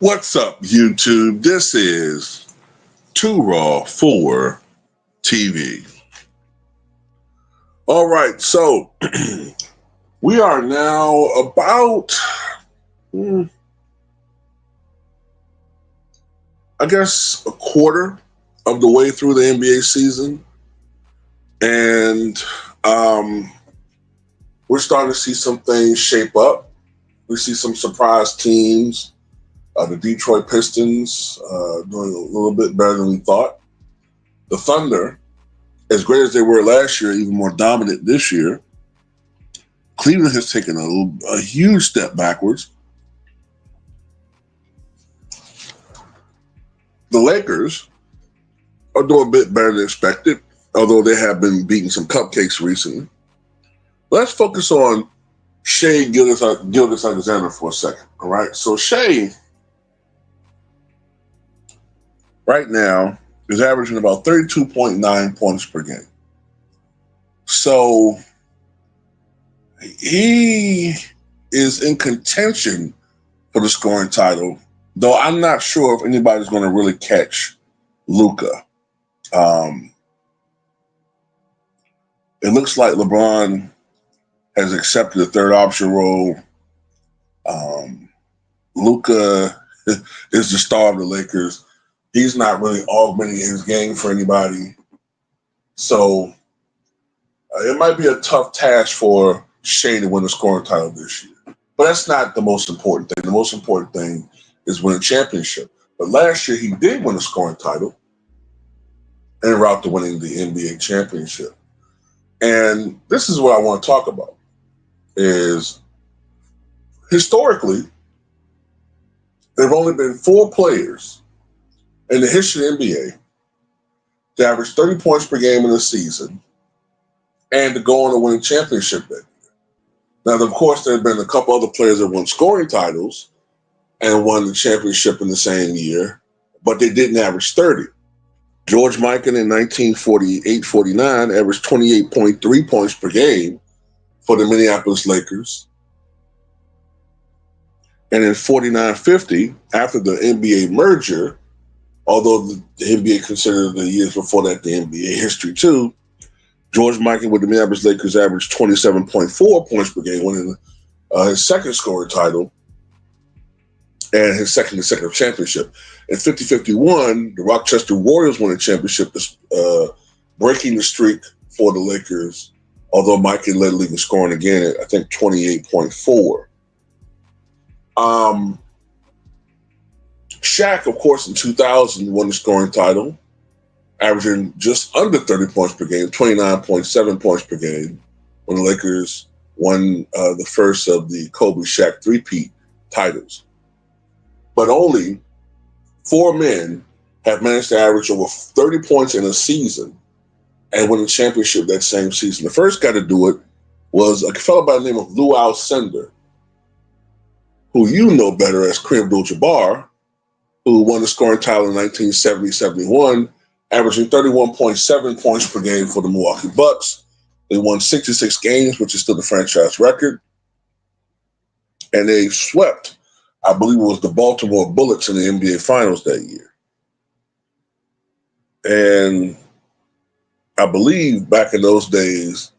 What's up, YouTube? This is Too Raw for TV. All right, so we are now about, I guess, a quarter of the way through the NBA season. And we're starting to see some things shape up. We see some surprise teams. The Detroit Pistons doing a little bit better than we thought. The Thunder, as great as they were last year, even more dominant this year. Cleveland has taken a huge step backwards. The Lakers are doing a bit better than expected, although they have been beating some cupcakes recently. Let's focus on Shai Gilgeous-Alexander for a second, all right? So Shai, right now, is averaging about 32.9 points per game. So he is in contention for the scoring title, though I'm not sure if anybody's going to really catch Luka. It looks like LeBron has accepted the third option role. Luka is the star of the Lakers. He's not really augmenting his game for anybody. So it might be a tough task for Shai to win the scoring title this year. But that's not the most important thing. The most important thing is win a championship. But last year he did win a scoring title en route to winning the NBA championship. And this is what I want to talk about, is historically, there have only been 4 players in the history of the NBA to average 30 points per game in a season and to go on to win a championship that year. Now, of course, there have been a couple other players that won scoring titles and won the championship in the same year, but they didn't average 30. George Mikan in 1948-49 averaged 28.3 points per game for the Minneapolis Lakers. And in 49-50, after the NBA merger, although the NBA considered the years before that the NBA history too, George Mikan with the Minneapolis Lakers averaged 27.4 points per game, winning his second scoring title and his second consecutive championship. In 50-51, the Rochester Royals won a championship, breaking the streak for the Lakers, although Mikan led the league in scoring again at, I think, 28.4. Shaq, of course, in 2000 won the scoring title, averaging just under 30 points per game, 29.7 points per game, when the Lakers won the first of the Kobe-Shaq three-peat titles. But only 4 men have managed to average over 30 points in a season and win a championship that same season. The first guy to do it was a fellow by the name of Lou Alcindor, who you know better as Kareem Abdul-Jabbar, who won the scoring title in 1970-71, averaging 31.7 points per game for the Milwaukee Bucks. They won 66 games, which is still the franchise record. And they swept, I believe it was the Baltimore Bullets in the NBA Finals that year. And I believe back in those days,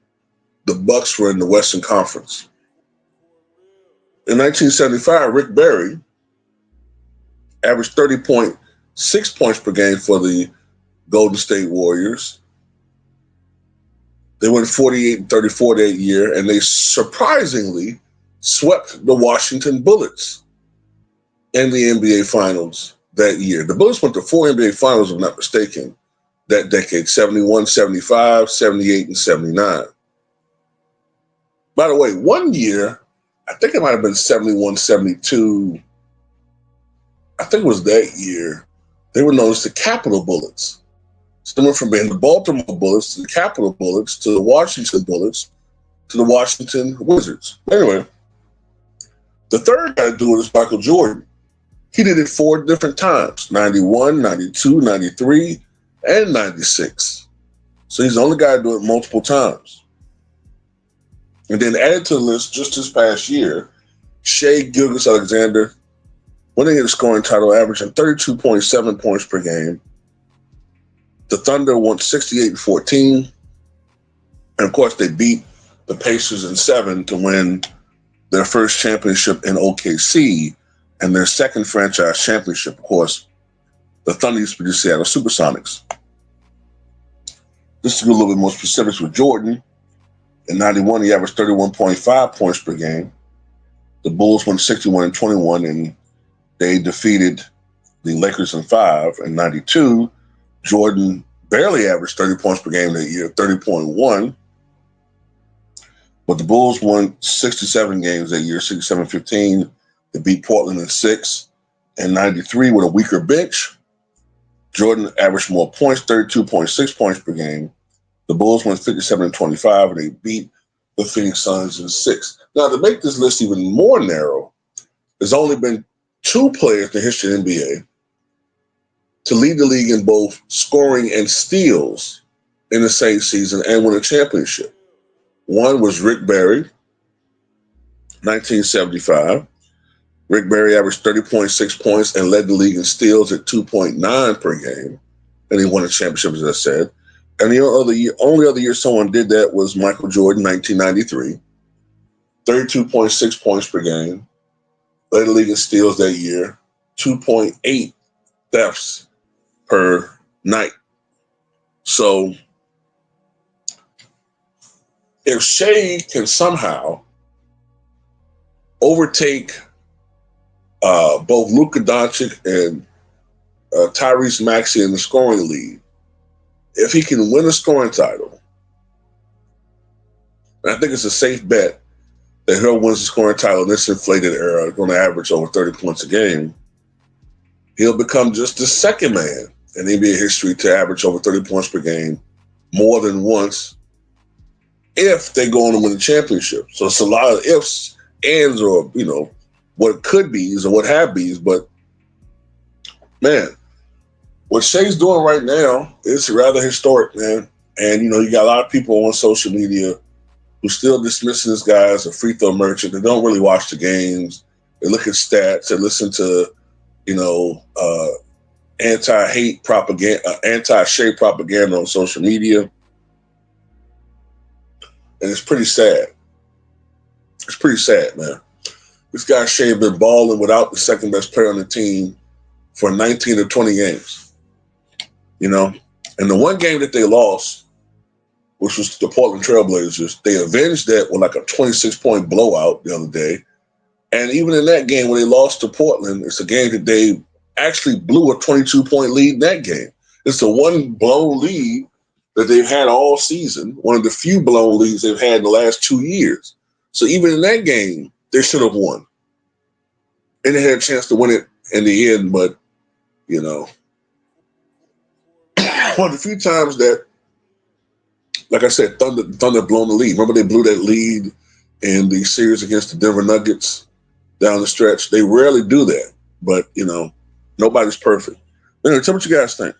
the Bucks were in the Western Conference. In 1975, Rick Barry averaged 30.6 points per game for the Golden State Warriors. They went 48-34 that year, and they surprisingly swept the Washington Bullets in the NBA Finals that year. The Bullets went to 4 NBA Finals, if I'm not mistaken, that decade, 71, 75, 78, and 79. By the way, one year, I think it might have been 71, 72, I think it was that year, they were known as the Capitol Bullets. So they went from being the Baltimore Bullets to the Capitol Bullets to the Washington Bullets to the Washington Wizards. Anyway, the third guy to do it is Michael Jordan. He did it 4 different times, 91, 92, 93, and 96. So he's the only guy to do it multiple times. And then added to the list just this past year, Shai Gilgeous-Alexander winning the scoring title, averaging 32.7 points per game. The Thunder won 68-14. And of course, they beat the Pacers in 7 to win their first championship in OKC and their second franchise championship. Of course, the Thunder used to be the Seattle Supersonics. Just to get a little bit more specifics with Jordan, in 91, he averaged 31.5 points per game. The Bulls won 61-21, and they defeated the Lakers in 5. In 92, Jordan barely averaged 30 points per game that year, 30.1. But the Bulls won 67 games that year, 67-15. They beat Portland in 6. In 93, with a weaker bench, Jordan averaged more points, 32.6 points per game. The Bulls won 57-25, and they beat the Phoenix Suns in 6. Now, to make this list even more narrow, there's only been 2 players in the history of the NBA to lead the league in both scoring and steals in the same season and win a championship. One was Rick Barry, 1975. Rick Barry averaged 30.6 points and led the league in steals at 2.9 per game, and he won a championship, as I said. And the only other year someone did that was Michael Jordan, 1993. 32.6 points per game, led the league in steals that year, 2.8 thefts per night. So if Shai can somehow overtake both Luka Doncic and Tyrese Maxey in the scoring lead, if he can win a scoring title, and I think it's a safe bet that he'll win the scoring title in this inflated era, going to average over 30 points a game, he'll become just the second man in NBA history to average over 30 points per game more than once if they go on to win the championship. So it's a lot of ifs, ands, or, what could be's or what have be's. But, man, what Shai's doing right now is rather historic, man. And, you got a lot of people on social media who still dismissing this guy as a free throw merchant. They don't really watch the games. They look at stats. They listen to, anti-hate propaganda, anti-Shai propaganda on social media. And it's pretty sad. It's pretty sad, man. This guy Shai been balling without the second best player on the team for 19 or 20 games. And the one game that they lost, which was the Portland Trailblazers, they avenged that with like a 26-point blowout the other day. And even in that game, when they lost to Portland, it's a game that they actually blew a 22-point lead in that game. It's the one blown lead that they've had all season, one of the few blown leads they've had in the last 2 years. So even in that game, they should have won. And they had a chance to win it in the end, but, one of the few times that, like I said, Thunder blown the lead. Remember they blew that lead in the series against the Denver Nuggets down the stretch? They rarely do that, but, nobody's perfect. Anyway, tell me what you guys think.